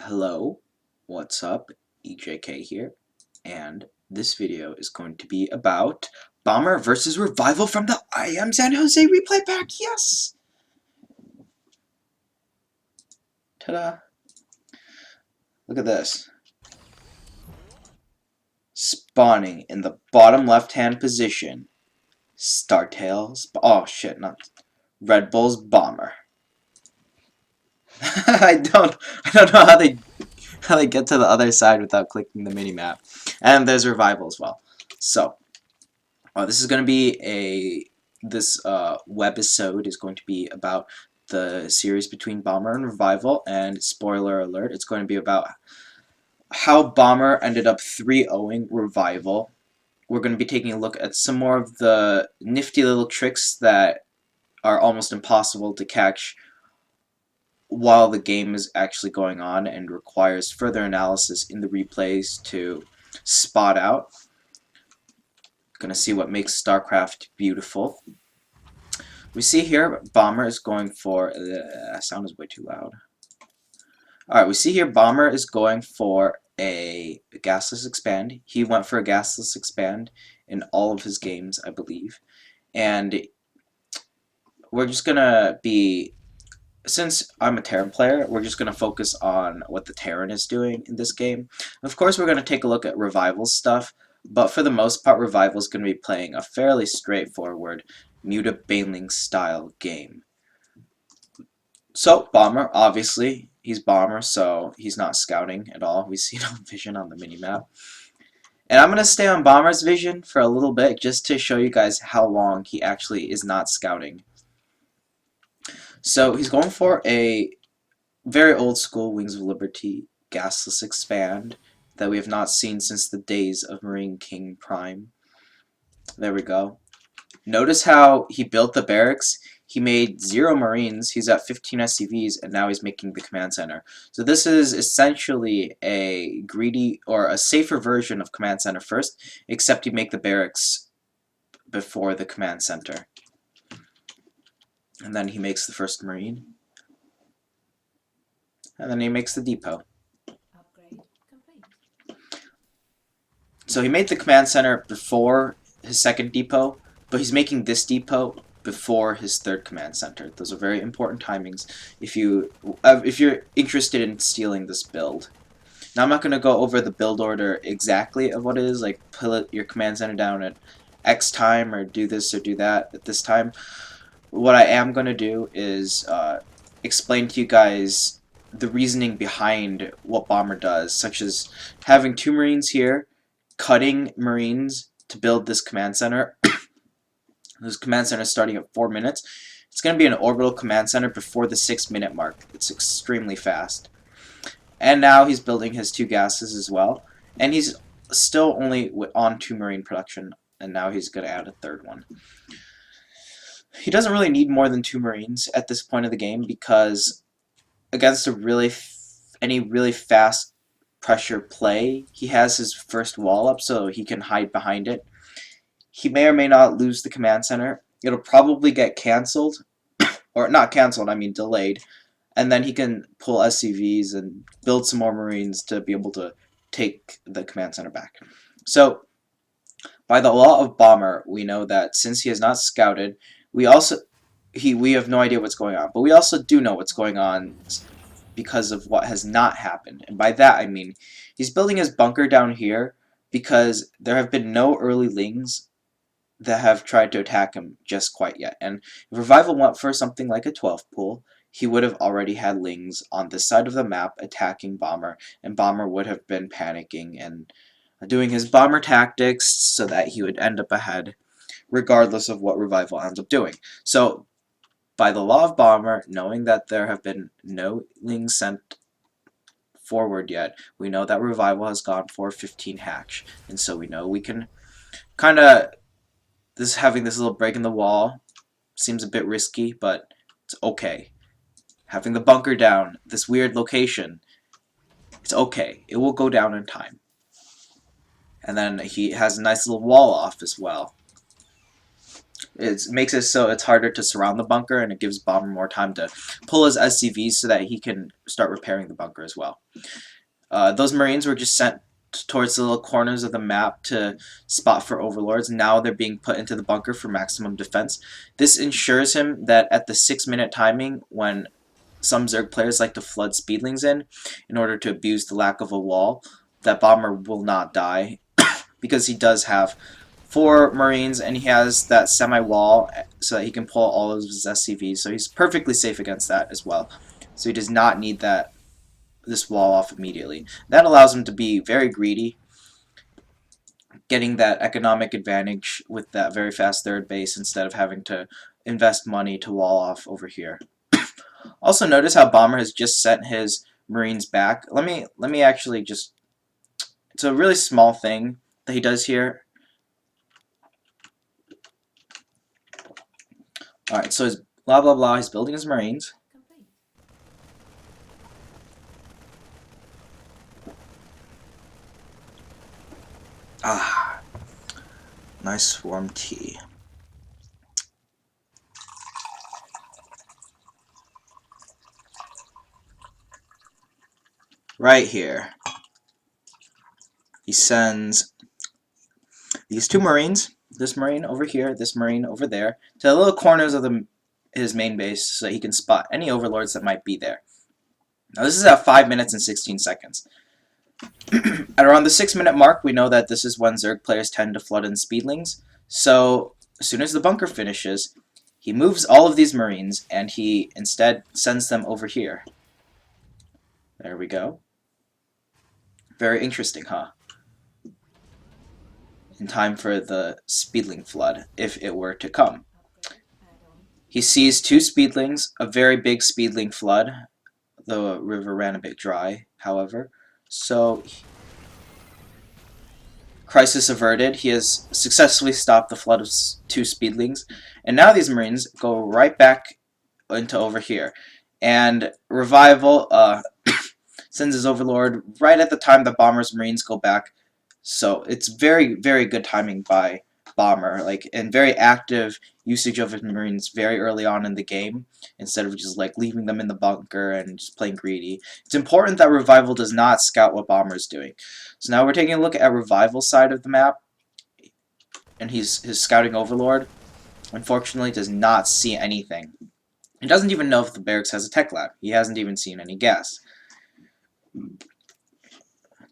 Hello, what's up? EJK here, and this video is going to be about Bomber versus Revival from the I Am San Jose replay pack. Yes! Ta-da! Look at this. Spawning in the bottom left-hand position. Startails. Oh shit, not Red Bull's Bomber. I don't know how they get to the other side without clicking the minimap. And there's Revival as well. So, this is going to be this webisode is going to be about the series between Bomber and Revival, and spoiler alert, it's going to be about how Bomber ended up 3-0ing Revival. We're going to be taking a look at some more of the nifty little tricks that are almost impossible to catch while the game is actually going on and requires further analysis in the replays to spot out. Gonna see what makes StarCraft beautiful. We see here Bomber is going for sound is way too loud. Alright, we see here Bomber is going for a gasless expand. He went for a gasless expand in all of his games, I believe. And we're just gonna be, since I'm a Terran player, we're just going to focus on what the Terran is doing in this game. Of course, we're going to take a look at Revival stuff, but for the most part, Revival is going to be playing a fairly straightforward Muta Baneling style game. So, Bomber, obviously, he's Bomber, so he's not scouting at all. We see no vision on the minimap. And I'm going to stay on Bomber's vision for a little bit just to show you guys how long he actually is not scouting. So he's going for a very old school Wings of Liberty gasless expand that we have not seen since the days of Marine King Prime. There we go. Notice how he built the barracks. He made 0 Marines, he's at 15 SCVs, and now he's making the command center. So this is essentially a greedy or a safer version of command center first, except you make the barracks before the command center. And then he makes the first Marine. And then he makes the depot. Upgrade complete. So he made the command center before his second depot, but he's making this depot before his third command center. Those are very important timings if you're interested in stealing this build. Now I'm not going to go over the build order exactly of what it is, like put your command center down at X time or do this or do that at this time. What I am going to do is explain to you guys the reasoning behind what Bomber does, such as having 2 Marines here, cutting Marines to build this command center. This command center is starting at 4 minutes. It's going to be an orbital command center before the 6-minute mark. It's extremely fast. And now he's building his 2 gases as well. And he's still only on 2 Marine production, and now he's going to add a 3rd one. He doesn't really need more than 2 Marines at this point of the game because against any really fast pressure play, he has his first wall up so he can hide behind it. He may or may not lose the command center. It'll probably get cancelled, or not cancelled, I mean delayed, and then he can pull SCVs and build some more Marines to be able to take the command center back. So, by the law of Bomber, we know that since he has not scouted, we have no idea what's going on, but we also do know what's going on because of what has not happened. And by that I mean he's building his bunker down here because there have been no early lings that have tried to attack him just quite yet. And if Revival went for something like a 12 pool, he would have already had lings on this side of the map attacking Bomber, and Bomber would have been panicking and doing his Bomber tactics so that he would end up ahead, regardless of what Revival ends up doing. So, by the law of Bomber, knowing that there have been no lings sent forward yet, we know that Revival has gone for 15 hatch, and so we know we can kind of, having this little break in the wall seems a bit risky, but it's okay. Having the bunker down, this weird location, it's okay. It will go down in time. And then he has a nice little wall off as well. It makes it so it's harder to surround the bunker, and it gives Bomber more time to pull his SCVs so that he can start repairing the bunker as well. Those Marines were just sent towards the little corners of the map to spot for overlords. Now they're being put into the bunker for maximum defense. This ensures him that at the 6-minute timing, when some Zerg players like to flood speedlings in order to abuse the lack of a wall, that Bomber will not die because he does have 4 Marines and he has that semi-wall so that he can pull all of his SCVs. So he's perfectly safe against that as well. So he does not need this wall off immediately. That allows him to be very greedy, getting that economic advantage with that very fast third base instead of having to invest money to wall off over here. Also notice how Bomber has just sent his Marines back. Let me actually just, it's a really small thing that he does here. Alright, so he's blah blah blah, he's building his Marines. Complete. Ah, nice warm tea. Right here, he sends these 2 Marines, this Marine over here, this Marine over there, to the little corners of his main base so that he can spot any overlords that might be there. Now this is at 5 minutes and 16 seconds. At around the 6-minute mark, we know that this is when Zerg players tend to flood in speedlings. So as soon as the bunker finishes, he moves all of these Marines and he instead sends them over here. There we go. Very interesting, huh? In time for the speedling flood, if it were to come. Upgrade. Add-on. He sees 2 speedlings, a very big speedling flood. The river ran a bit dry, however. So, crisis averted. He has successfully stopped the flood of 2 speedlings. And now these Marines go right back into over here. And Revival sends his overlord right at the time the Bomber's Marines go back. So it's very, very good timing by Bomber, and very active usage of his Marines very early on in the game, instead of just leaving them in the bunker and just playing greedy. It's important that Revival does not scout what Bomber is doing. So now we're taking a look at Revival's side of the map, and his scouting overlord, unfortunately, does not see anything. He doesn't even know if the barracks has a tech lab. He hasn't even seen any gas.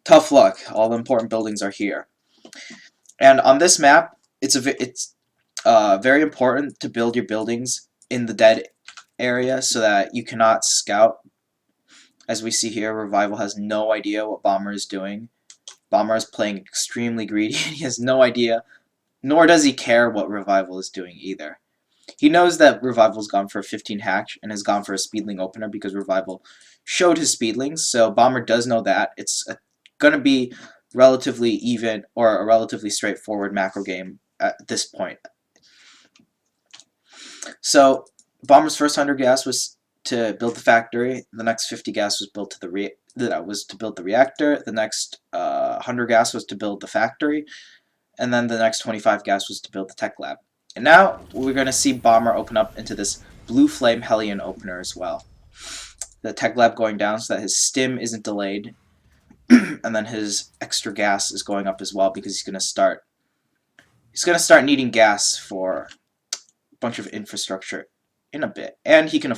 Tough luck. All the important buildings are here. And on this map, it's very important to build your buildings in the dead area so that you cannot scout. As we see here, Revival has no idea what Bomber is doing. Bomber is playing extremely greedy, and he has no idea, nor does he care what Revival is doing either. He knows that Revival's gone for a 15 hatch and has gone for a speedling opener because Revival showed his speedlings, so Bomber does know that. It's going to be relatively even or a relatively straightforward macro game at this point. So Bomber's first 100 gas was to build the factory. The next 50 gas was built to to build the reactor. The next 100 gas was to build the factory, and then the next 25 gas was to build the tech lab. And now we're going to see Bomber open up into this Blue Flame Hellion opener as well. The tech lab going down so that his stim isn't delayed, and then his extra gas is going up as well because he's going to start needing gas for a bunch of infrastructure in a bit, and he can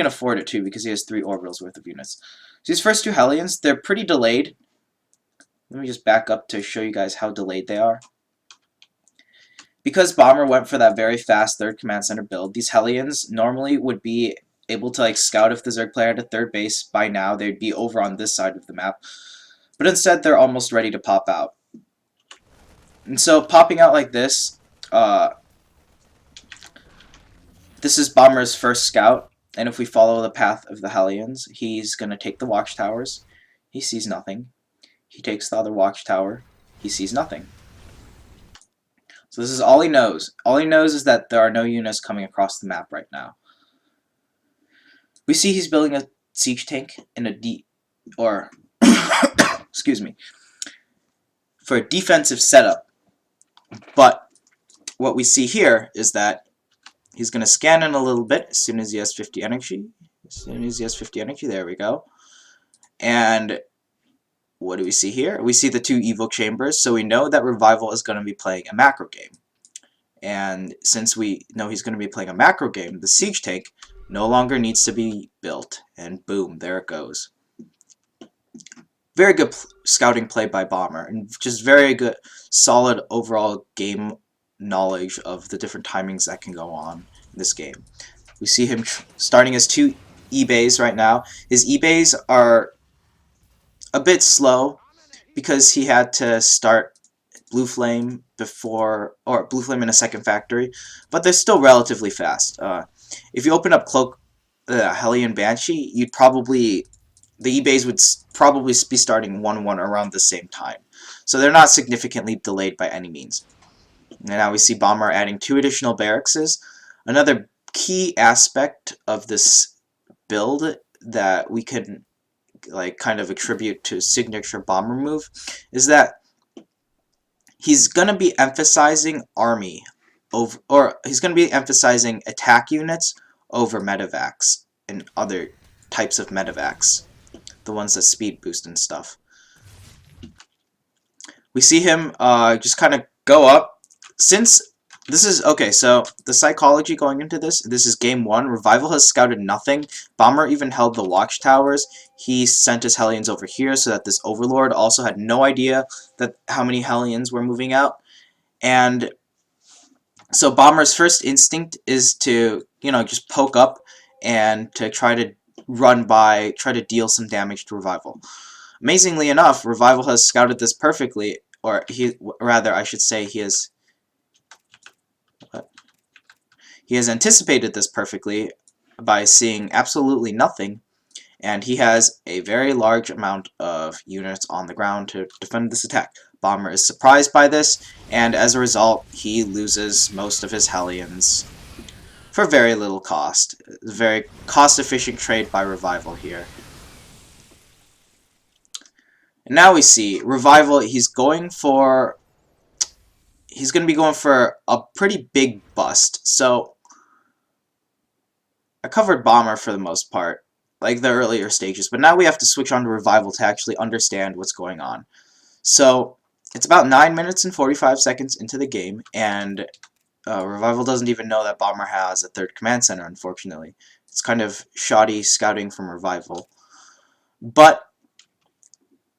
afford it too because he has 3 orbitals worth of units. So these first 2 Hellions, they're pretty delayed. Let me just back up to show you guys how delayed they are. Because Bomber went for that very fast 3rd command center build, these Hellions normally would be able to scout if the Zerg player had a 3rd base. By now they'd be over on this side of the map, but instead they're almost ready to pop out. And so popping out like this, this is Bomber's first scout, and if we follow the path of the Hellions, he's going to take the watchtowers. He sees nothing. He takes the other watchtower. He sees nothing. So this is all he knows. All he knows is that there are no units coming across the map right now. We see he's building a siege tank in excuse me, for a defensive setup. But what we see here is that he's going to scan in a little bit as soon as he has 50 energy. As soon as he has 50 energy, there we go. And what do we see here? We see the 2 Evo Chambers, so we know that Revival is going to be playing a macro game. And since we know he's going to be playing a macro game, the Siege Tank no longer needs to be built. And boom, there it goes. Very good scouting play by Bomber, and just very good, solid overall game knowledge of the different timings that can go on in this game. We see him starting his 2 E-Bays right now. His E-Bays are a bit slow because he had to start Blue Flame before, or Blue Flame in a second factory, but they're still relatively fast. If you open up Cloak Hellion Banshee, you'd probably, the E-Bays would probably be starting 1-1 around the same time. So they're not significantly delayed by any means. And now we see Bomber adding 2 additional barracks. Another key aspect of this build that we can kind of attribute to signature Bomber move is that he's going to be emphasizing army over, or he's going to be emphasizing attack units over medevacs and other types of medevacs, the ones that speed boost and stuff. We see him just kind of go up. Since this is, okay, so the psychology going into this is game 1. Revival has scouted nothing. Bomber even held the watchtowers. He sent his Hellions over here so that this Overlord also had no idea that how many Hellions were moving out. And so Bomber's first instinct is to, just poke up and to try to run by, try to deal some damage to Revival. Amazingly enough, Revival has scouted this perfectly, or I should say he has anticipated this perfectly by seeing absolutely nothing, and he has a very large amount of units on the ground to defend this attack. Bomber is surprised by this, and as a result, he loses most of his Hellions for very little cost. Very cost-efficient trade by Revival here. And now we see Revival, he's going to be going for a pretty big bust. So I covered Bomber for the most part, like the earlier stages, but now we have to switch on to Revival to actually understand what's going on. So it's about 9 minutes and 45 seconds into the game, and Revival doesn't even know that Bomber has a 3rd command center, unfortunately. It's kind of shoddy scouting from Revival. But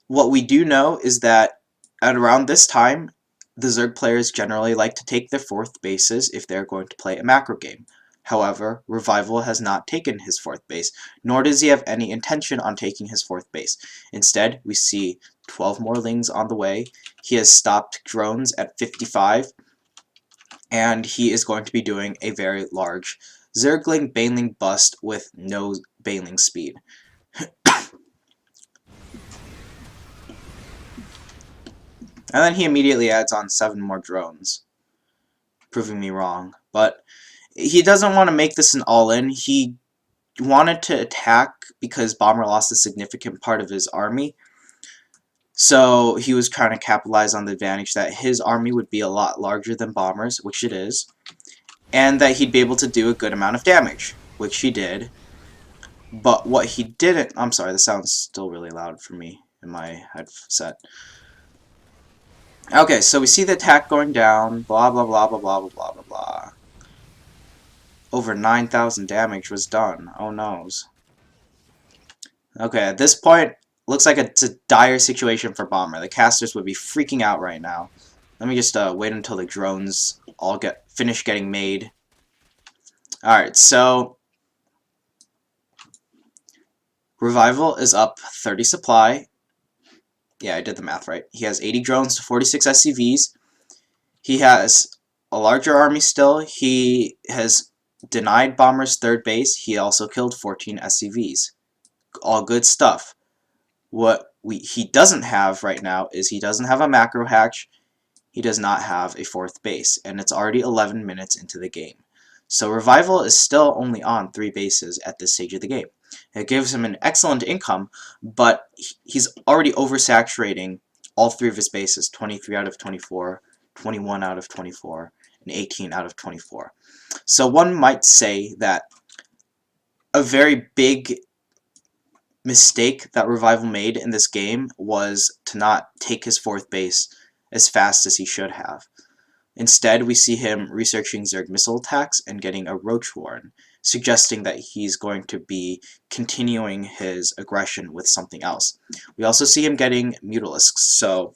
what we do know is that at around this time, the Zerg players generally like to take their 4th bases if they're going to play a macro game. However, Revival has not taken his 4th base, nor does he have any intention on taking his 4th base. Instead, we see 12 more Lings on the way. He has stopped drones at 55, and he is going to be doing a very large Zergling Baneling bust with no Baneling speed. And then he immediately adds on 7 more drones, proving me wrong. But he doesn't want to make this an all-in. He wanted to attack because Bomber lost a significant part of his army. So he was trying to capitalize on the advantage that his army would be a lot larger than Bomber's, which it is, and that he'd be able to do a good amount of damage, which he did. But what he didn't... I'm sorry, the sound's still really loud for me in my headset. Okay, so we see the attack going down, blah blah blah blah blah blah blah blah blah. Over 9,000 damage was done. Oh noes. Okay, at this point, looks like it's a dire situation for Bomber. The casters would be freaking out right now. Let me just wait until the drones all finish getting made. Alright, so Revival is up 30 supply. Yeah, I did the math right. He has 80 drones to 46 SCVs. He has a larger army still. He has denied Bomber's 3rd base. He also killed 14 SCVs. All good stuff. What he doesn't have right now is he doesn't have a macro hatch. He does not have a 4th base, and it's already 11 minutes into the game. So Revival is still only on 3 bases at this stage of the game. It gives him an excellent income, but he's already oversaturating all 3 of his bases, 23 out of 24, 21 out of 24, an 18 out of 24. So one might say that a very big mistake that Revival made in this game was to not take his 4th base as fast as he should have. Instead, we see him researching Zerg missile attacks and getting a Roach Warren, suggesting that he's going to be continuing his aggression with something else. We also see him getting Mutalisks, so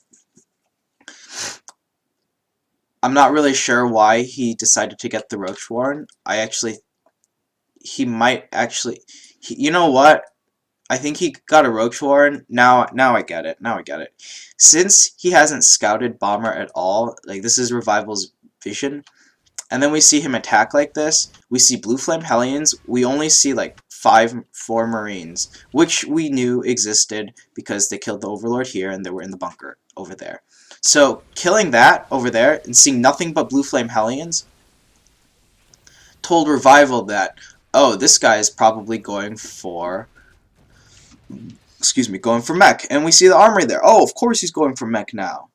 I'm not really sure why he decided to get the Roach Warren. He might actually, you know what? I think he got a Roach Warren. Now I get it. Now I get it. Since he hasn't scouted Bomber at all, like this is Revival's vision, and then we see him attack like this. We see Blue Flame Hellions. We only see like 4 Marines, which we knew existed because they killed the Overlord here and they were in the bunker over there. So killing that over there and seeing nothing but Blue Flame Hellions told Revival that, oh, this guy is probably going for mech. And we see the armory there. Oh, of course he's going for mech now.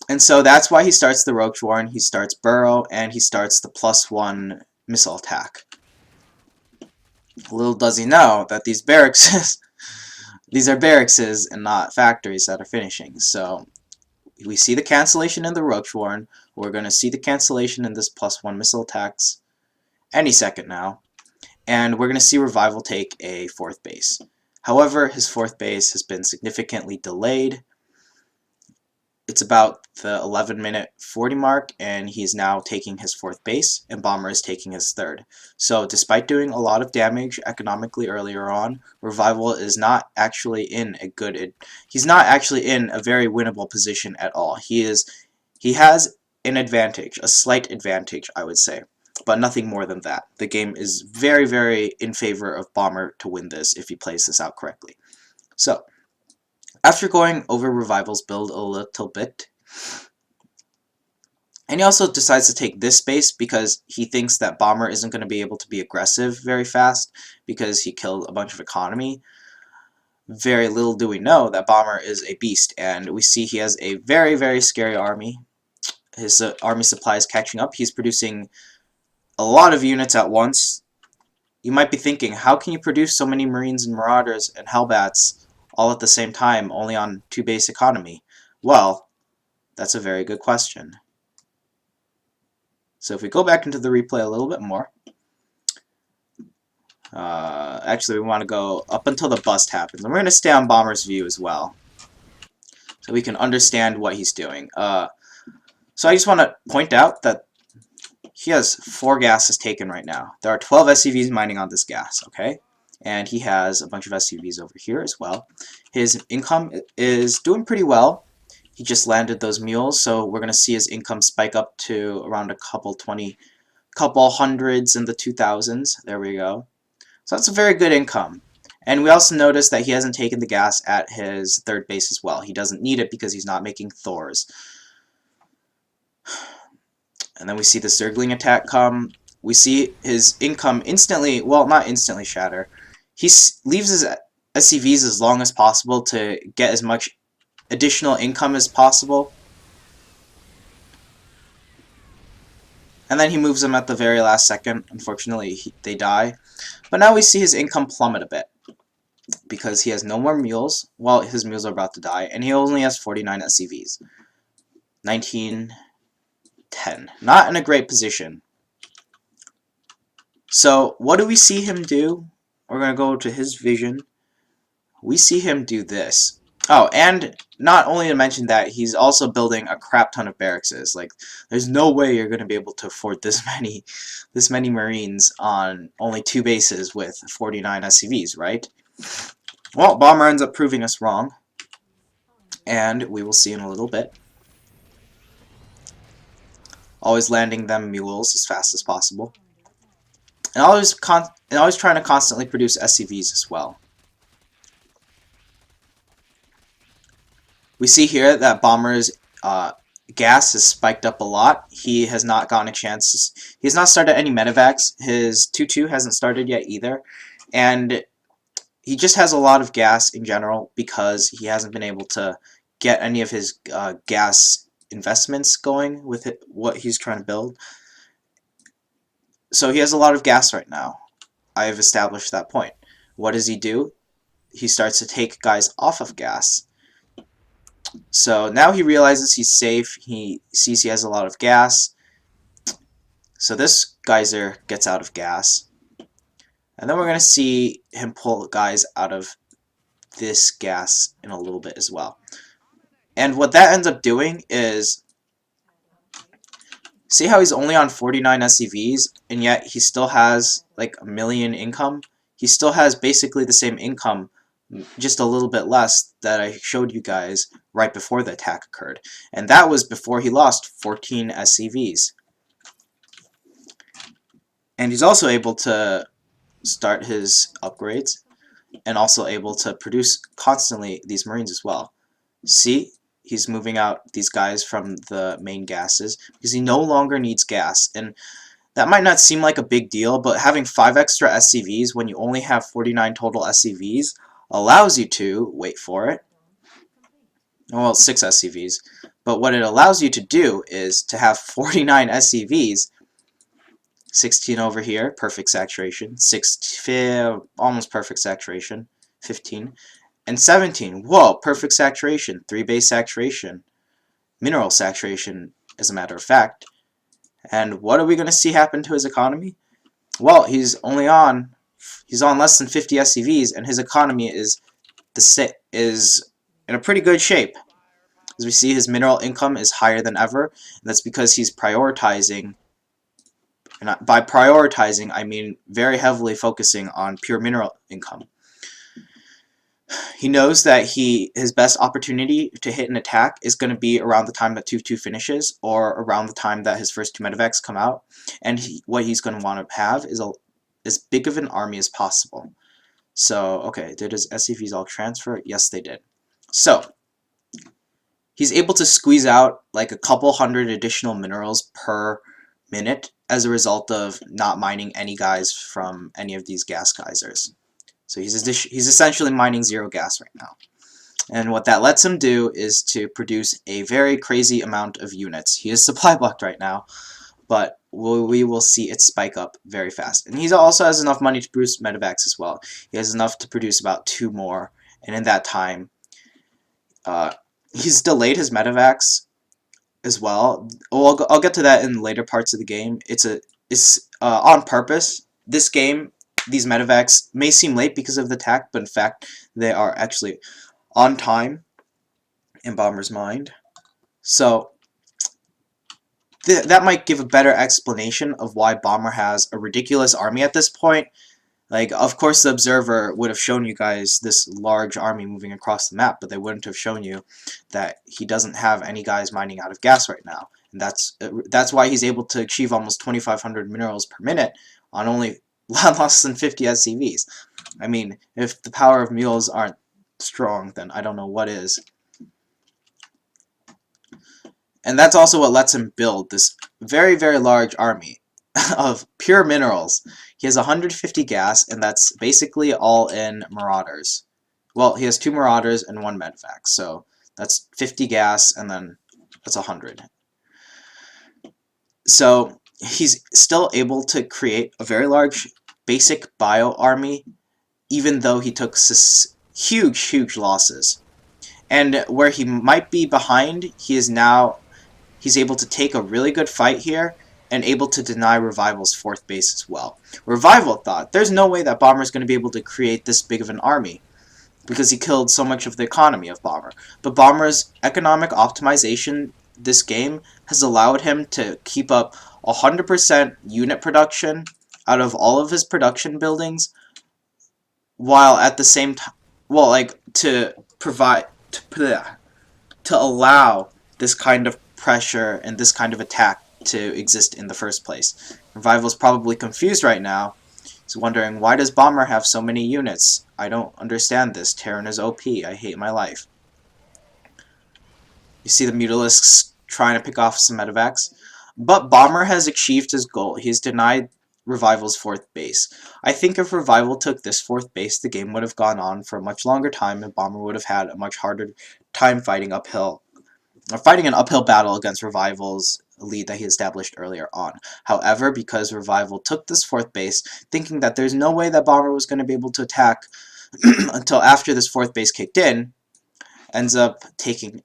And so that's why he starts the Roach Warren, he starts Burrow, and he starts the +1 missile attack. Little does he know that these barracks, these are barracks and not factories that are finishing. So we see the cancellation in the Roach Warren. We're going to see the cancellation in this +1 missile attacks any second now. And we're going to see Revival take a 4th base. However, his 4th base has been significantly delayed. It's about the 11-minute 40 mark, and he's now taking his 4th base, and Bomber is taking his 3rd. So despite doing a lot of damage economically earlier on, Revival is not actually in a he's not actually in a very winnable position at all. He has an advantage, a slight advantage, I would say, but nothing more than that. The game is very, very in favor of Bomber to win this if he plays this out correctly. So, after going over Revival's build a little bit, and he also decides to take this base because he thinks that Bomber isn't going to be able to be aggressive very fast because he killed a bunch of economy. Very little do we know that Bomber is a beast, and we see he has a very, very scary army. His army supply is catching up. He's producing a lot of units at once. You might be thinking, how can you produce so many Marines and Marauders and Hellbats all at the same time, only on 2 base economy? Well, that's a very good question. So if we go back into the replay a little bit more, actually we want to go up until the bust happens, and we're going to stay on Bomber's view as well, so we can understand what he's doing. So I just want to point out that he has 4 gases taken right now. There are 12 SCVs mining on this gas, okay? And he has a bunch of SCVs over here as well. His income is doing pretty well. He just landed those mules, so we're going to see his income spike up to around a couple hundreds in the 2000s. There we go. So that's a very good income. And we also notice that he hasn't taken the gas at his 3rd base as well. He doesn't need it because he's not making Thors. And then we see the Zergling attack come. We see his income instantly, well, not instantly shatter. He leaves his SCVs as long as possible to get as much additional income as possible. And then he moves them at the very last second. Unfortunately, they die. But now we see his income plummet a bit, because he has no more mules. Well, his mules are about to die, and he only has 49 SCVs. 19... 10. Not in a great position. So what do we see him do? We're going to go to his vision. We see him do this. Oh, and not only to mention that, he's also building a crap ton of barracks. Like, there's no way you're going to be able to afford this many Marines on only 2 bases with 49 SCVs, right? Well, Bomber ends up proving us wrong, and we will see in a little bit. Always landing them mules as fast as possible, and always trying to constantly produce SCVs as well. We see here that Bomber's gas has spiked up a lot. He has not gotten a chance. He has not started any medevacs. His 2-2 hasn't started yet either, and he just has a lot of gas in general because he hasn't been able to get any of his gas investments going with what he's trying to build. So he has a lot of gas right now. I've established that point. What does he do? He starts to take guys off of gas. So now he realizes he's safe. He sees he has a lot of gas. So this geyser gets out of gas. And then we're going to see him pull guys out of this gas in a little bit as well. And what that ends up doing is, see how he's only on 49 SCVs, and yet he still has like a million income? He still has basically the same income, just a little bit less, that I showed you guys right before the attack occurred. And that was before he lost 14 SCVs. And he's also able to start his upgrades, and also able to produce constantly these Marines as well. See? He's moving out these guys from the main gases because he no longer needs gas. And that might not seem like a big deal, but having 5 extra SCVs when you only have 49 total SCVs allows you to, wait for it, well, 6 SCVs, but what it allows you to do is to have 49 SCVs, 16 over here, perfect saturation, almost perfect saturation, 15, and 17, whoa, perfect saturation, 3 base saturation, mineral saturation, as a matter of fact. And what are we going to see happen to his economy? Well, he's on less than 50 SCVs, and his economy is in a pretty good shape. As we see, his mineral income is higher than ever, and that's because he's prioritizing. And by prioritizing, I mean very heavily focusing on pure mineral income. He knows that his best opportunity to hit an attack is going to be around the time that 2-2 finishes, or around the time that his first 2 medevacs come out. And what he's going to want to have is as big of an army as possible. So, okay, did his SCVs all transfer? Yes, they did. So, he's able to squeeze out like a couple hundred additional minerals per minute as a result of not mining any guys from any of these gas geysers. So he's essentially mining 0 gas right now. And what that lets him do is to produce a very crazy amount of units. He is supply blocked right now, but we will see it spike up very fast. And he also has enough money to produce medevacs as well. He has enough to produce about 2 more, and in that time, he's delayed his medevacs as well. Well, I'll get to that in later parts of the game. It's on purpose. This game, these medevacs may seem late because of the attack, but in fact, they are actually on time in Bomber's mind. So that might give a better explanation of why Bomber has a ridiculous army at this point. Like, of course, the observer would have shown you guys this large army moving across the map, but they wouldn't have shown you that he doesn't have any guys mining out of gas right now. And that's why he's able to achieve almost 2,500 minerals per minute on only less than 50 SCVs. I mean, if the power of mules aren't strong, then I don't know what is. And that's also what lets him build this very, very large army of pure minerals. He has 150 gas, and that's basically all in Marauders. Well, he has 2 Marauders and 1 Medvac, so that's 50 gas, and then that's 100. So he's still able to create a very large basic bio army, even though he took huge, huge losses. And where he might be behind, he's able to take a really good fight here, and able to deny Revival's 4th base as well. Revival thought, there's no way that Bomber's going to be able to create this big of an army, because he killed so much of the economy of Bomber. But Bomber's economic optimization this game has allowed him to keep up 100% unit production out of all of his production buildings, while at the same time, well, like, to allow this kind of pressure and this kind of attack to exist in the first place. Revival's probably confused right now. He's wondering, why does Bomber have so many units? I don't understand this. Terran is OP. I hate my life. You see the Mutalisks trying to pick off some medevacs. But Bomber has achieved his goal. He's denied Revival's 4th base. I think if Revival took this 4th base, the game would have gone on for a much longer time, and Bomber would have had a much harder time fighting uphill are fighting an uphill battle against Revival's lead that he established earlier on. However, because Revival took this 4th base, thinking that there's no way that Bomber was going to be able to attack until after this 4th base kicked in, ends up taking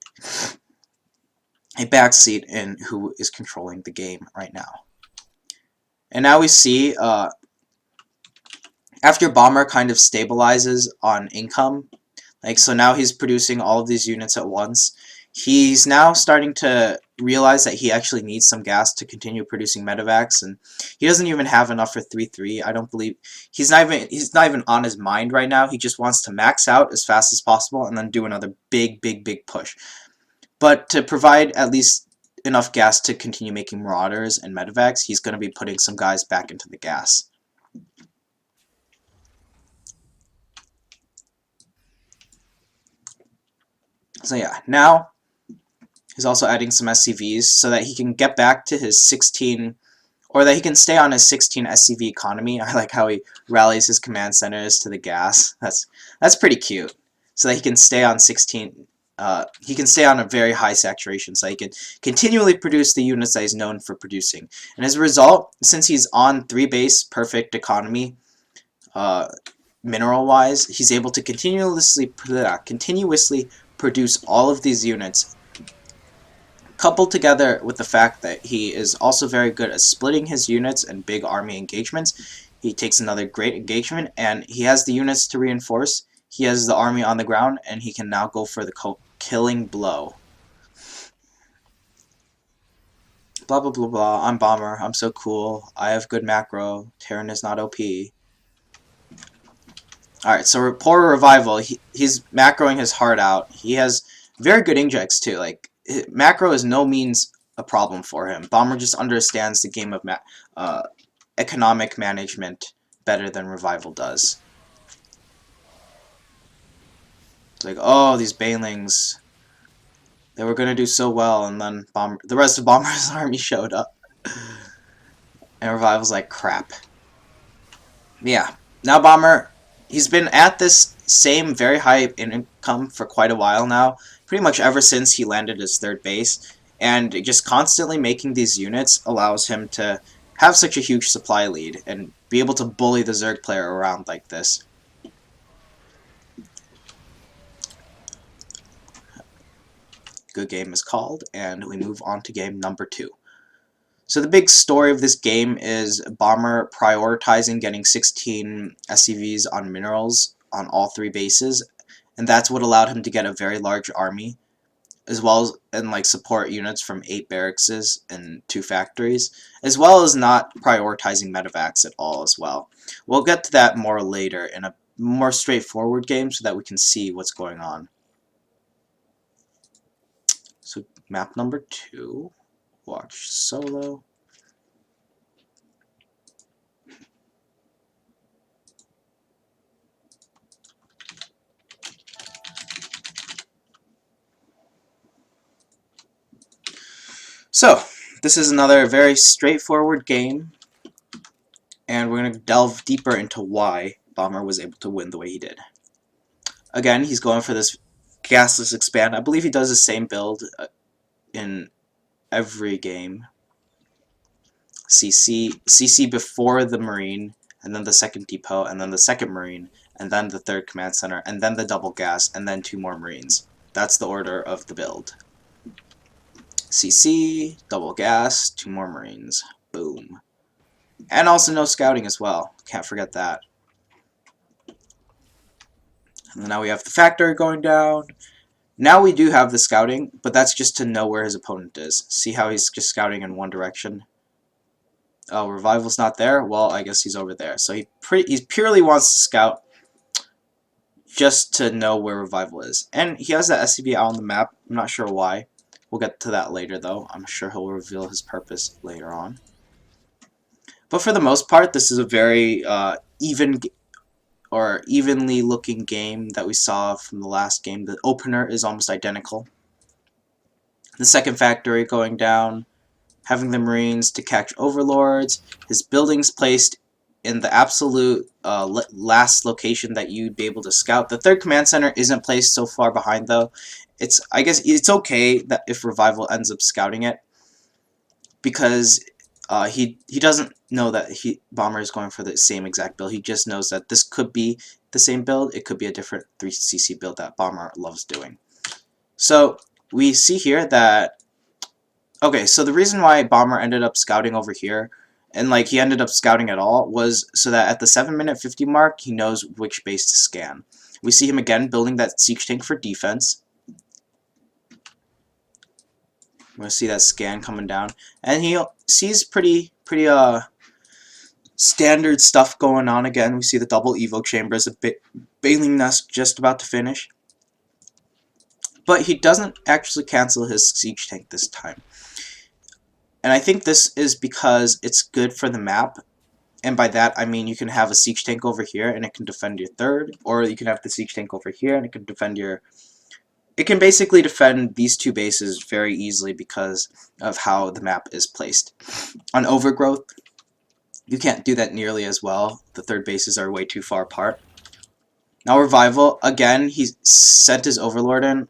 a backseat in who is controlling the game right now. And now we see, after Bomber kind of stabilizes on income, like, so now he's producing all of these units at once, he's now starting to realize that he actually needs some gas to continue producing medevacs, and he doesn't even have enough for 3-3. I don't believe he's not even on his mind right now. He just wants to max out as fast as possible and then do another big push. But to provide at least enough gas to continue making Marauders and medevacs, he's going to be putting some guys back into the gas. So yeah, now he's also adding some SCVs so that he can get back to his 16, or that he can stay on his 16 SCV economy. I like how he rallies his command centers to the gas. That's pretty cute. So that he can stay on 16. He can stay on a very high saturation, so he can continually produce the units that he's known for producing. And as a result, since he's on 3 base perfect economy, mineral-wise, he's able to continuously produce all of these units, coupled together with the fact that he is also very good at splitting his units and big army engagements. He takes another great engagement, and he has the units to reinforce. He has the army on the ground, and he can now go for the killing blow. Blah blah blah blah, I'm Bomber, I'm so cool, I have good macro, Terran is not OP. Alright, so poor Revival, he's macroing his heart out. He has very good injects too. Like, macro is no means a problem for him. Bomber just understands the game of economic management better than Revival does. It's like, oh, these Banelings, they were gonna do so well, and then the rest of Bomber's army showed up. And Revival's like, crap. Yeah, now Bomber, he's been at this same very high income for quite a while now, pretty much ever since he landed his 3rd base, and just constantly making these units allows him to have such a huge supply lead and be able to bully the Zerg player around like this. Good game is called, and we move on to game number 2. So the big story of this game is Bomber prioritizing getting 16 SCVs on minerals on all 3 bases, and that's what allowed him to get a very large army, as well as like support units from 8 barracks and 2 factories, as well as not prioritizing medevacs at all as well. We'll get to that more later in a more straightforward game so that we can see what's going on. So map number 2. Watch solo. So, this is another very straightforward game, and we're going to delve deeper into why Bomber was able to win the way he did. Again, he's going for this gasless expand. I believe he does the same build in every game. CC before the Marine, and then the 2nd depot, and then the 2nd Marine, and then the 3rd command center, and then the double gas, and then 2 more Marines. That's the order of the build. CC, double gas, 2 more Marines. Boom. And also no scouting as well. Can't forget that. And now we have the factory going down. Now we do have the scouting, but that's just to know where his opponent is. See how he's just scouting in one direction? Oh, Revival's not there? Well, I guess he's over there. So he purely wants to scout just to know where Revival is. And he has that SCV out on the map. I'm not sure why. We'll get to that later, though. I'm sure he'll reveal his purpose later on. But for the most part, this is a very evenly looking game that we saw from the last game. The opener is almost identical. The 2nd factory going down, having the Marines to catch overlords, his buildings placed in the absolute last location that you'd be able to scout. The third command center isn't placed so far behind though. I guess it's okay that if Revival ends up scouting it, because he doesn't know that Bomber is going for the same exact build. He just knows that this could be the same build. It could be a different 3cc build that Bomber loves doing. So we see here that, okay, so the reason why Bomber ended up scouting over here, and like he ended up scouting at all, was so that at the 7-minute 50 mark, he knows which base to scan. We see him again building that siege tank for defense. We're gonna see that scan coming down, and he sees pretty standard stuff going on again. We see the double evo chambers, a bit Baleen Nest just about to finish, but he doesn't actually cancel his siege tank this time. And I think this is because it's good for the map, and by that I mean you can have a siege tank over here and it can defend your third, or you can have the siege tank over here and it can defend your... It can basically defend these two bases very easily because of how the map is placed. On Overgrowth, you can't do that nearly as well. The third bases are way too far apart. Now Revival, again, he sent his Overlord in.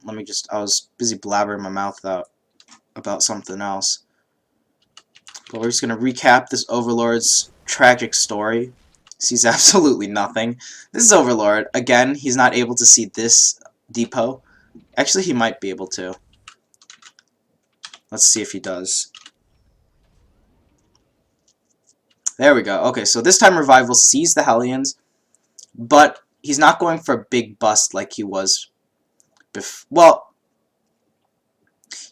I was busy blabbering my mouth out about something else. But we're just going to recap this Overlord's tragic story. He sees absolutely nothing. This is Overlord. Again, he's not able to see this depot. Actually, he might be able to. Let's see if he does. There we go. Okay, so this time Revival sees the Hellions, but he's not going for a big bust like he was before. Well,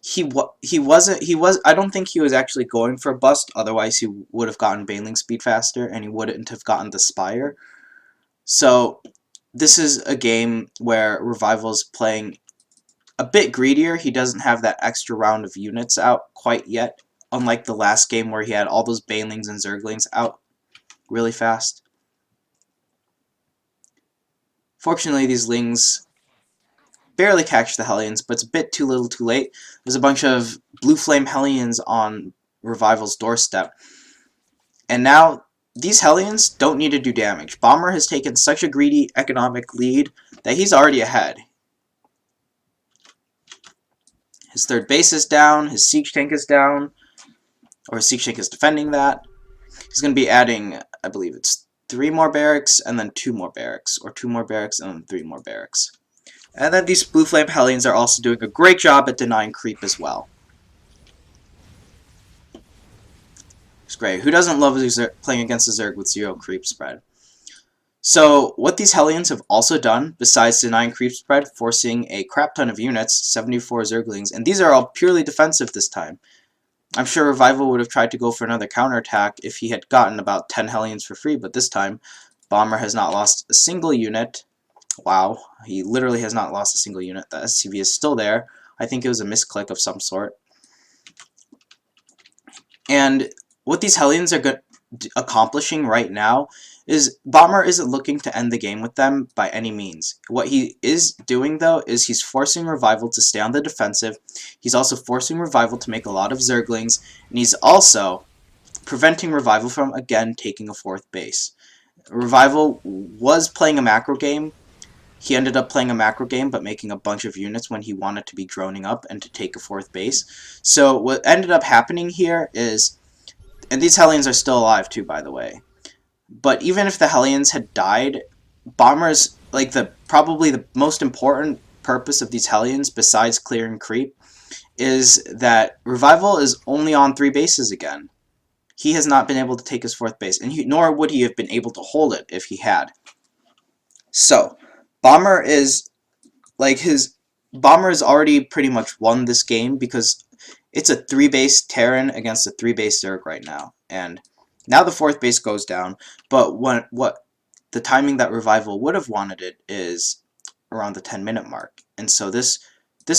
he was. I don't think he was actually going for a bust. Otherwise, he would have gotten Baneling speed faster, and he wouldn't have gotten the Spire. So this is a game where Revival's playing a bit greedier. He doesn't have that extra round of units out quite yet, unlike the last game where he had all those Banelings and Zerglings out really fast. Fortunately, these Lings barely catch the Hellions, but it's a bit too little too late. There's a bunch of Blue Flame Hellions on Revival's doorstep. And now, these Hellions don't need to do damage. Bomber has taken such a greedy economic lead that he's already ahead. His third base is down, his siege tank is down, or his siege tank is defending that. He's going to be adding, I believe it's 3 more barracks, and then 2 more barracks, or 2 more barracks, and then 3 more barracks. And then these Blue Flame Hellions are also doing a great job at denying creep as well. It's great. Who doesn't love playing against a Zerg with 0 creep spread? So, what these Hellions have also done, besides denying creep spread, forcing a crap ton of units, 74 Zerglings, and these are all purely defensive this time. I'm sure Revival would have tried to go for another counterattack if he had gotten about 10 Hellions for free, but this time, Bomber has not lost a single unit. Wow, he literally has not lost a single unit. The SCV is still there. I think it was a misclick of some sort. And what these Hellions are accomplishing right now is Bomber isn't looking to end the game with them by any means. What he is doing, though, is he's forcing Revival to stay on the defensive. He's also forcing Revival to make a lot of Zerglings, and he's also preventing Revival from, again, taking a 4th base. Revival was playing a macro game. He ended up playing a macro game, but making a bunch of units when he wanted to be droning up and to take a 4th base. So what ended up happening here is, and these Hellions are still alive too, by the way, but even if the Hellions had died, Bombers, like probably the most important purpose of these Hellions, besides clearing creep, is that Revival is only on 3 bases again. He has not been able to take his 4th base, and nor would he have been able to hold it if he had. So, Bomber is, Bomber has already pretty much won this game because it's a 3-base Terran against a 3-base Zerg right now. And now the 4th base goes down, but what the timing that Revival would have wanted it is around the 10-minute mark. And so this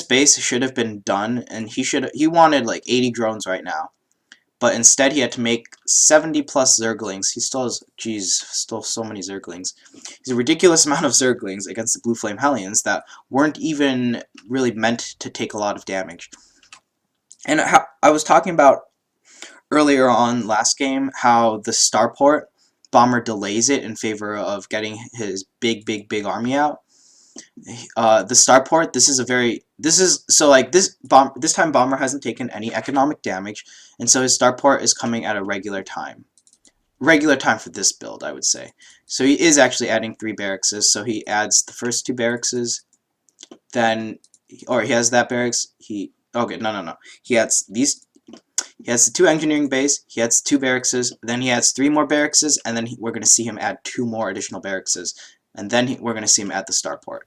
base should have been done, and he wanted like 80 drones right now. But instead he had to make 70 plus Zerglings. He still has, still so many Zerglings. He's a ridiculous amount of Zerglings against the Blue Flame Hellions that weren't even really meant to take a lot of damage. And I was talking about earlier on last game how the starport Bomber delays it in favor of getting his big army out. The starport. This time Bomber hasn't taken any economic damage, and so his starport is coming at a regular time. Regular time for this build, I would say. So he is actually adding 3 barracks. So he adds the first 2 barracks, then, or he has that barracks. No. He adds these. He has the 2 engineering base. He adds 2 barracks. Then he adds 3 more barracks, and then we're going to see him add 2 more additional barracks, and then we're going to see him add the starport,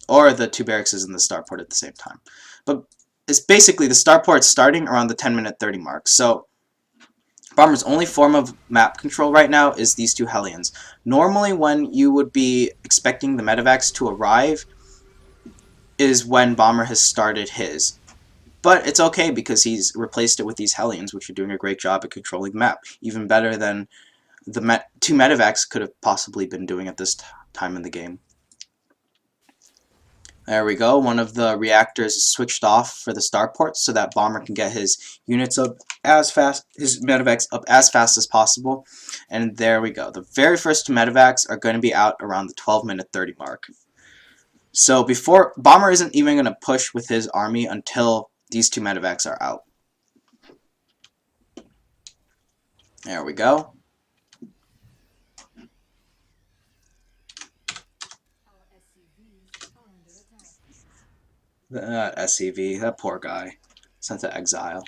or the 2 barracks and the starport at the same time. But it's basically the starport starting around the 10-minute 30 mark. So Bomber's only form of map control right now is these 2 Hellions. Normally when you would be expecting the medevacs to arrive is when Bomber has started his. But it's okay because he's replaced it with these Hellions, which are doing a great job at controlling the map. Even better than the 2 medevacs could have possibly been doing at this time in the game. There we go. One of the reactors is switched off for the starport so that Bomber can get his units up as fast, his medevacs up as fast as possible. And there we go. The very first 2 medevacs are going to be out around the 12-minute 30 mark. So before Bomber isn't even going to push with his army until these 2 medevacs are out. There we go. That SCV, that poor guy, sent to exile.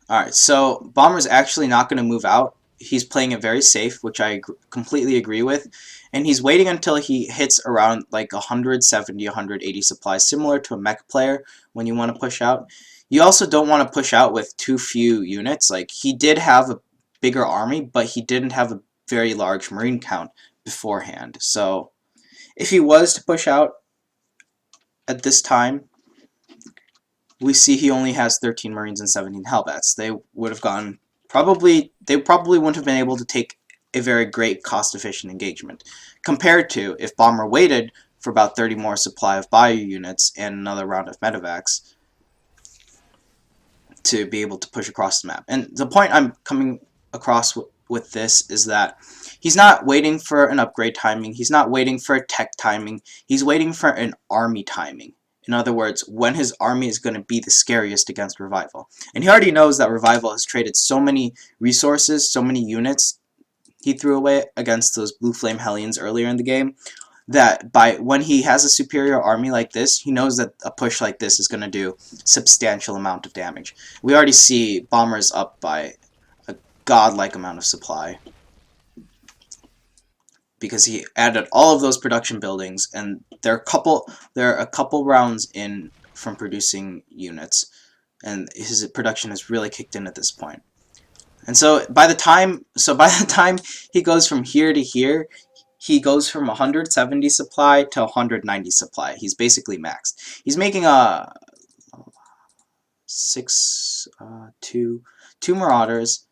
Alright, so Bomber's actually not going to move out. He's playing it very safe, which I completely agree with. And he's waiting until he hits around like 170, 180 supplies, similar to a mech player when you want to push out. You also don't want to push out with too few units. Like, he did have a bigger army, but he didn't have a very large marine count beforehand. So, if he was to push out at this time, we see he only has 13 Marines and 17 Hellbats. They would have gone they probably wouldn't have been able to take a very great cost-efficient engagement, compared to if Bomber waited for about 30 more supply of bio units and another round of medevacs to be able to push across the map. And the point I'm coming across with this is that he's not waiting for an upgrade timing, he's not waiting for a tech timing, he's waiting for an army timing. In other words, when his army is going to be the scariest against Revival. And he already knows that Revival has traded so many resources, so many units he threw away against those Blue Flame Hellions earlier in the game, that when he has a superior army like this, he knows that a push like this is going to do substantial amount of damage. We already see Bombers up by a godlike amount of supply, because he added all of those production buildings, and they're a couple rounds in from producing units, and his production has really kicked in at this point. And so by the time he goes from here to here, he goes from 170 supply to 190 supply. He's basically maxed. He's making a 2 Marauders,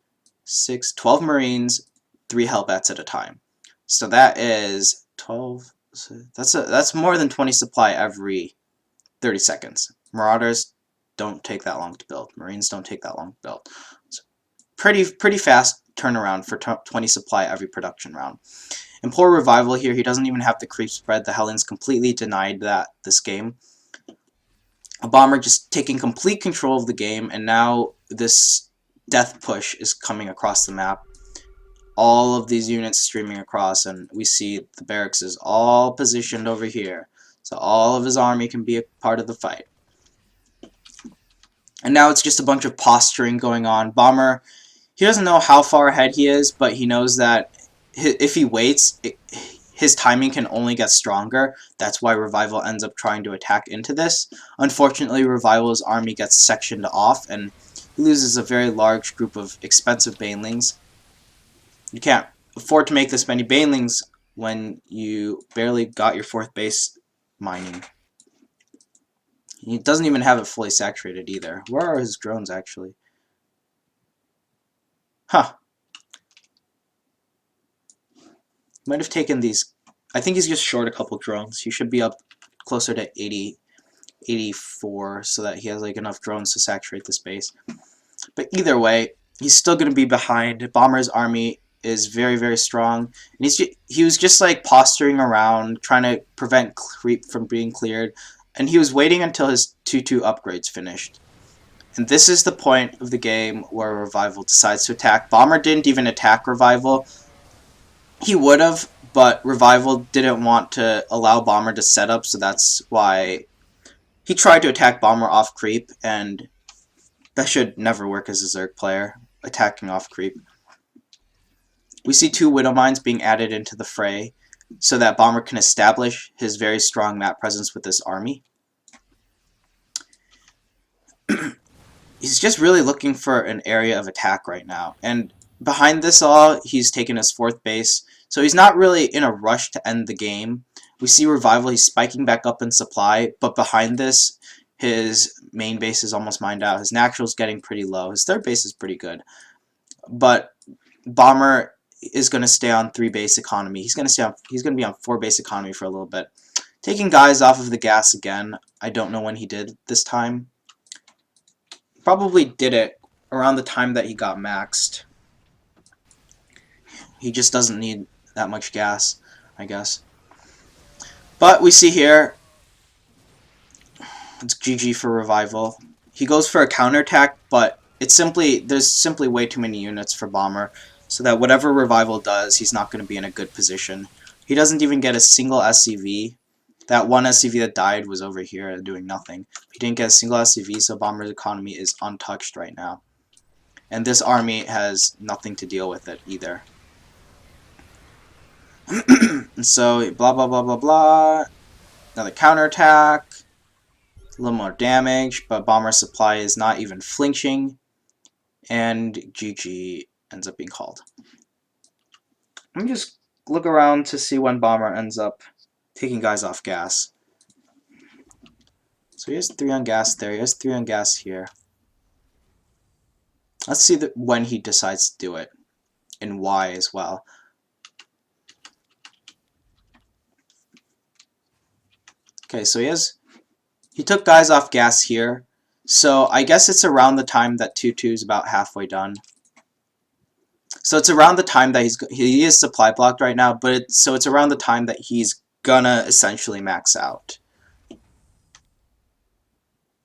12 Marines, 3 Hellbats at a time. So that is 12. So that's more than 20 supply every 30 seconds. Marauders don't take that long to build. Marines don't take that long to build. So pretty fast turnaround for 20 supply every production round. And poor Revival here, he doesn't even have the creep spread. The Hellions completely denied that this game. A Bomber just taking complete control of the game, and now this death push is coming across the map. All of these units streaming across, and we see the barracks is all positioned over here, so all of his army can be a part of the fight. And now it's just a bunch of posturing going on. Bomber, he doesn't know how far ahead he is, but he knows that if he waits, his timing can only get stronger. That's why Revival ends up trying to attack into this. Unfortunately, Revival's army gets sectioned off, and he loses a very large group of expensive banelings. You can't afford to make this many banelings when you barely got your 4th base mining. He doesn't even have it fully saturated either. Where are his drones, actually? Huh. Might have taken these. I think he's just short a couple drones. He should be up closer to 80, 84, so that he has like enough drones to saturate the space. But either way, He's still going to be behind. Bomber's army is very, very strong. And he was just like posturing around, trying to prevent creep from being cleared. And he was waiting until his 2-2 upgrades finished. And this is the point of the game where Revival decides to attack. Bomber didn't even attack Revival. He would have, but Revival didn't want to allow Bomber to set up, so that's why he tried to attack Bomber off creep, and that should never work as a Zerg player, attacking off creep. We see 2 Widow Mines being added into the fray so that Bomber can establish his very strong map presence with this army. He's just really looking for an area of attack right now, and behind this all, he's taken his 4th base, so he's not really in a rush to end the game. We see Revival, he's spiking back up in supply, but behind this, his main base is almost mined out. His natural's getting pretty low. His 3rd base is pretty good, but Bomber is going to stay on 3 base economy. He's going to be on 4 base economy for a little bit. Taking guys off of the gas again. I don't know when he did this time. Probably did it around the time that he got maxed. He just doesn't need that much gas, I guess. But we see here, it's GG for Revival. He goes for a counterattack, but there's simply way too many units for Bomber, so that whatever Revival does, he's not going to be in a good position. He doesn't even get a single SCV. That one SCV that died was over here doing nothing. He didn't get a single SCV, so Bomber's economy is untouched right now. And this army has nothing to deal with it either. And so, blah blah blah blah blah. Another counterattack. A little more damage, but Bomber's supply is not even flinching. And GG ends up being called. Let me just look around to see when Bomber ends up taking guys off gas. So he has 3 on gas there, he has 3 on gas here. Let's see when he decides to do it, and why as well. Okay, so he took guys off gas here, so I guess it's around the time that 2-2 is about halfway done. So it's around the time that he is supply blocked right now, but it's around the time that he's gonna essentially max out.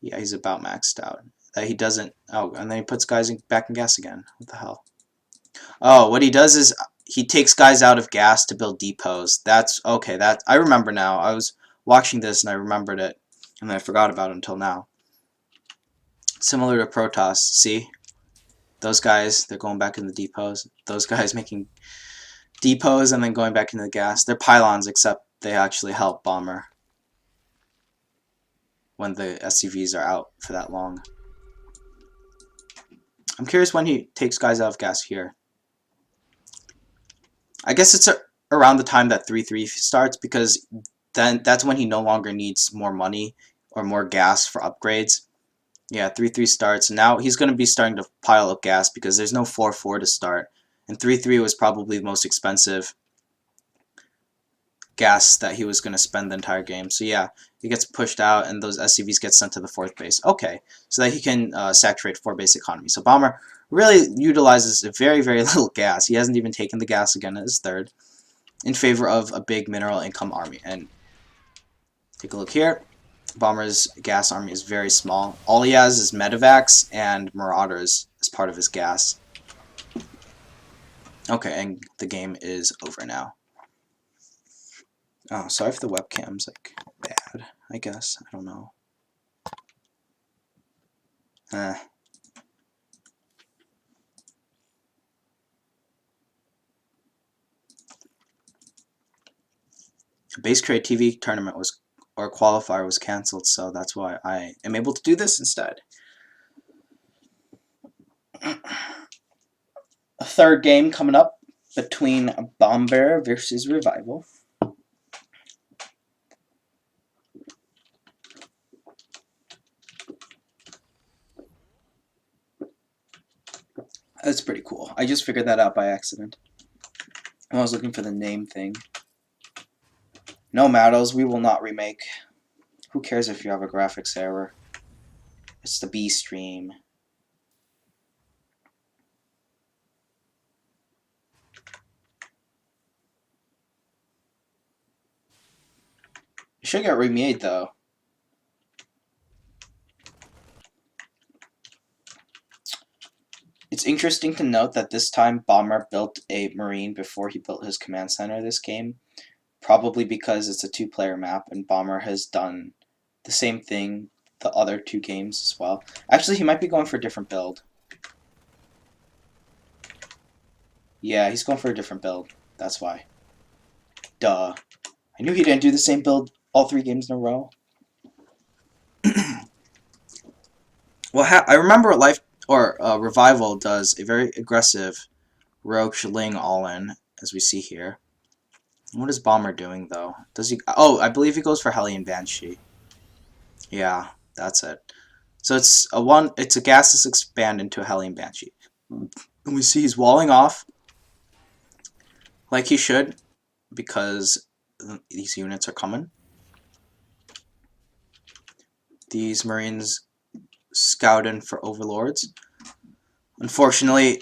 Yeah, he's about maxed out. That he doesn't. Oh, and then he puts guys back in gas again. What the hell? Oh, what he does is he takes guys out of gas to build depots. That's okay. That I remember now. I was watching this and I remembered it, and then I forgot about it until now. Similar to Protoss. See, those guys, they're going back in the depots. Those guys making depots and then going back into the gas. They're pylons, except they actually help Bomber when the SCVs are out for that long. I'm curious when he takes guys out of gas here. I guess it's around the time that 3-3 starts, because then that's when he no longer needs more money or more gas for upgrades. Yeah, 3-3 starts. Now he's going to be starting to pile up gas because there's no 4-4 to start. And 3-3 was probably the most expensive gas that he was going to spend the entire game. So yeah, he gets pushed out and those SCVs get sent to the 4th base. Okay, so that he can saturate 4 base economy. So Bomber really utilizes very, very little gas. He hasn't even taken the gas again at his 3rd in favor of a big mineral income army. And take a look here. Bomber's gas army is very small. All he has is medevacs and marauders as part of his gas. Okay, and the game is over now. Oh, sorry if the webcam's like bad, I guess. I don't know. The base creativity tournament or qualifier was cancelled, so that's why I am able to do this instead. A 3rd game coming up between Bomber versus Revival. That's pretty cool. I just figured that out by accident. I was looking for the name thing. No matters, we will not remake. Who cares if you have a graphics error? It's the B stream. should get remade though. It's interesting to note that this time Bomber built a Marine before he built his command center this game. Probably because it's a two-player map and Bomber has done the same thing the other two games as well. Actually, he might be going for a different build. Yeah, he's going for a different build. That's why. Duh. I knew he didn't do the same build all 3 games in a row. Well, I remember Revival does a very aggressive Roach Ling all-in, as we see here. What is Bomber doing, though? Does he... Oh, I believe he goes for Hellion Banshee. Yeah, that's it. So it's a gaseous expand into a Hellion Banshee. And we see he's walling off like he should, because these units are coming. These Marines scouting for overlords. Fortunately,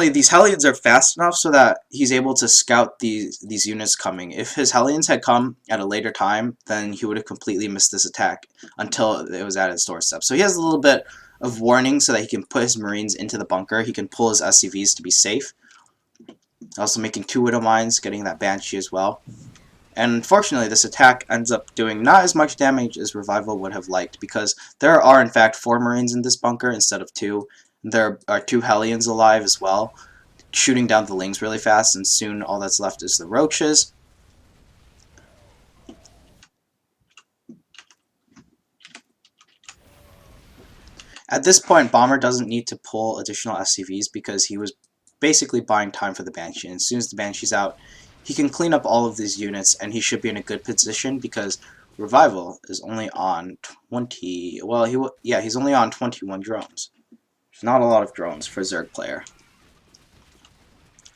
these Hellions are fast enough so that he's able to scout these units coming. If his Hellions had come at a later time, then he would have completely missed this attack until it was at his doorstep. So he has a little bit of warning so that he can put his Marines into the bunker. He can pull his SCVs to be safe. Also making 2 Widow Mines, getting that Banshee as well. And unfortunately, this attack ends up doing not as much damage as Revival would have liked, because there are in fact 4 Marines in this bunker instead of 2. There are 2 Hellions alive as well, shooting down the Lings really fast, and soon all that's left is the Roaches. At this point, Bomber doesn't need to pull additional SCVs because he was basically buying time for the Banshee. And as soon as the Banshee's out, he can clean up all of these units, and he should be in a good position because Revival is only on 20... Well, he's only on 21 drones. There's not a lot of drones for a Zerg player.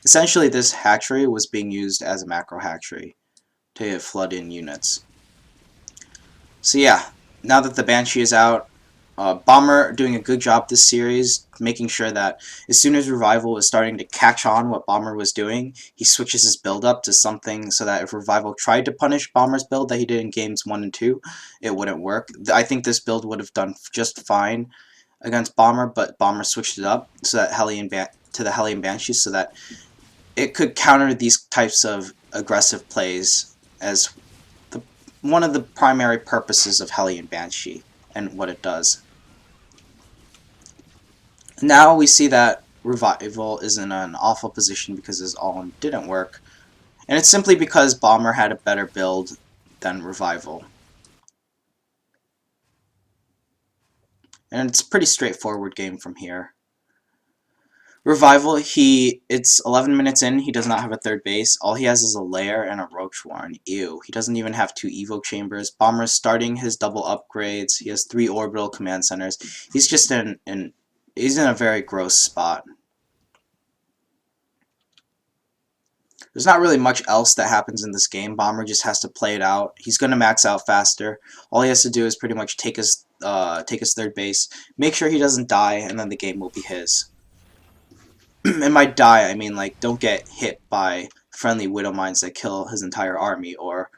Essentially, this hatchery was being used as a macro hatchery to flood in units. So yeah, now that the Banshee is out, Bomber doing a good job this series, making sure that as soon as Revival was starting to catch on what Bomber was doing, he switches his build up to something so that if Revival tried to punish Bomber's build that he did in games 1 and 2, it wouldn't work. I think this build would have done just fine against Bomber, but Bomber switched it up so that to the Hellion Banshee so that it could counter these types of aggressive plays as one of the primary purposes of Hellion Banshee and what it does. Now we see that Revival is in an awful position because his all-in didn't work, and it's simply because Bomber had a better build than Revival. And it's a pretty straightforward game from here. Revival, it's 11 minutes in, he does not have a 3rd base. All he has is a Lair and a Roach Warren. Ew. He doesn't even have 2 Evo Chambers. Bomber's starting his double upgrades. He has 3 Orbital Command Centers. He's just he's in a very gross spot. There's not really much else that happens in this game. Bomber just has to play it out. He's going to max out faster. All he has to do is pretty much take his 3rd base, make sure he doesn't die, and then the game will be his. And by die, I mean, like, don't get hit by friendly Widow Mines that kill his entire army, or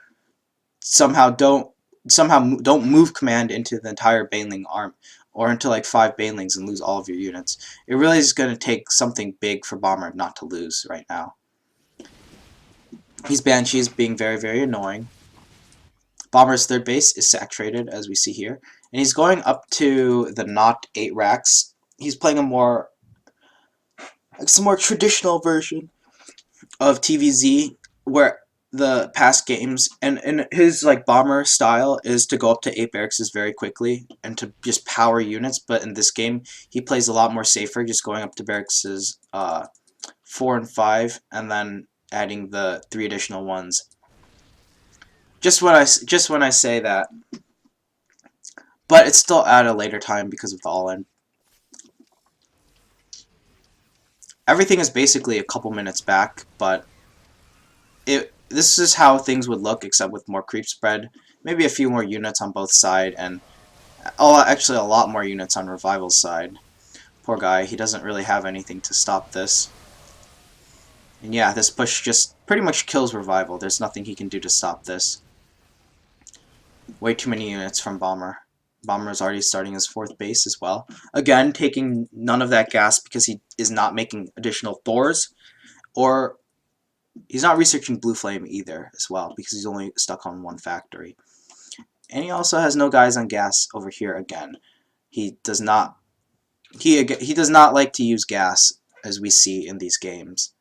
somehow don't move command into the entire Baneling arm, or into like 5 Banelings and lose all of your units. It really is going to take something big for Bomber not to lose right now. These Banshees being very, very annoying. Bomber's 3rd base is saturated, as we see here, and he's going up to the not 8 racks. He's playing some more traditional version of TVZ, where the past games and his like Bomber style is to go up to 8 barracks very quickly and to just power units, but in this game he plays a lot more safer, just going up to barracks 4 and 5 and then adding the 3 additional ones. Just when I say that, but it's still at a later time because of the all-in. Everything is basically a couple minutes back, but this is how things would look, except with more creep spread, maybe a few more units on both sides, and actually a lot more units on Revival's side. Poor guy, he doesn't really have anything to stop this. And yeah, this push just pretty much kills Revival. There's nothing he can do to stop this. Way too many units from Bomber. Bomber is already starting his 4th base as well. Again, taking none of that gas because he is not making additional Thors, or he's not researching Blue Flame either as well because he's only stuck on 1 factory. And he also has no guys on gas over here again. He does not does not like to use gas, as we see in these games.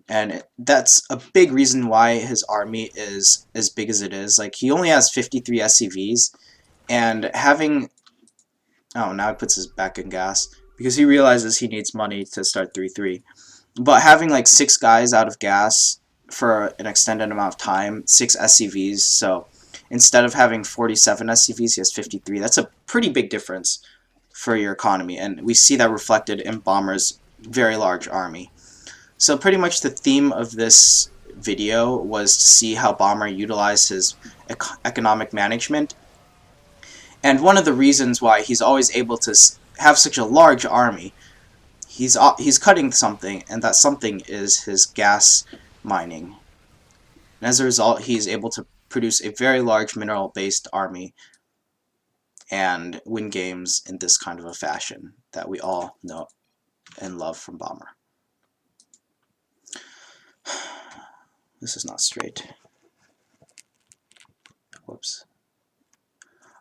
And that's a big reason why his army is as big as it is. Like, he only has 53 SCVs, and having... Oh, now he puts his back in gas, because he realizes he needs money to start 3-3. But having like 6 guys out of gas for an extended amount of time, 6 SCVs, so instead of having 47 SCVs, he has 53. That's a pretty big difference for your economy, and we see that reflected in Bomber's very large army. So pretty much the theme of this video was to see how Bomber utilized his economic management, and one of the reasons why he's always able to have such a large army, he's cutting something, and that something is his gas mining. And as a result, he's able to produce a very large mineral-based army and win games in this kind of a fashion that we all know and love from Bomber. This is not straight. Whoops.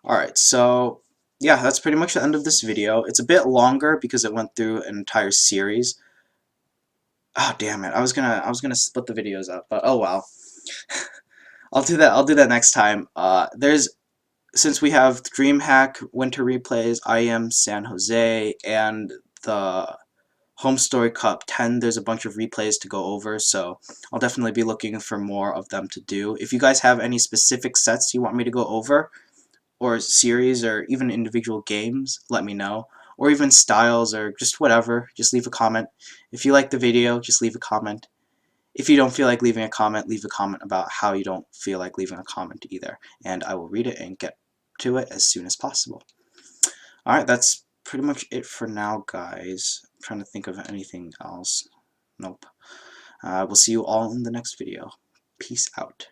Alright, so yeah, that's pretty much the end of this video. It's a bit longer because it went through an entire series. Oh damn it! I was gonna split the videos up, but oh well. I'll do that next time. Since we have DreamHack Winter Replays, I Am San Jose, and the Home Story Cup 10, there's a bunch of replays to go over, so I'll definitely be looking for more of them to do. If you guys have any specific sets you want me to go over, or series, or even individual games, let me know. Or even styles, or just whatever, just leave a comment. If you like the video, just leave a comment. If you don't feel like leaving a comment, leave a comment about how you don't feel like leaving a comment either, and I will read it and get to it as soon as possible. Alright, that's pretty much it for now, guys. I'm trying to think of anything else. Nope. We'll see you all in the next video. Peace out.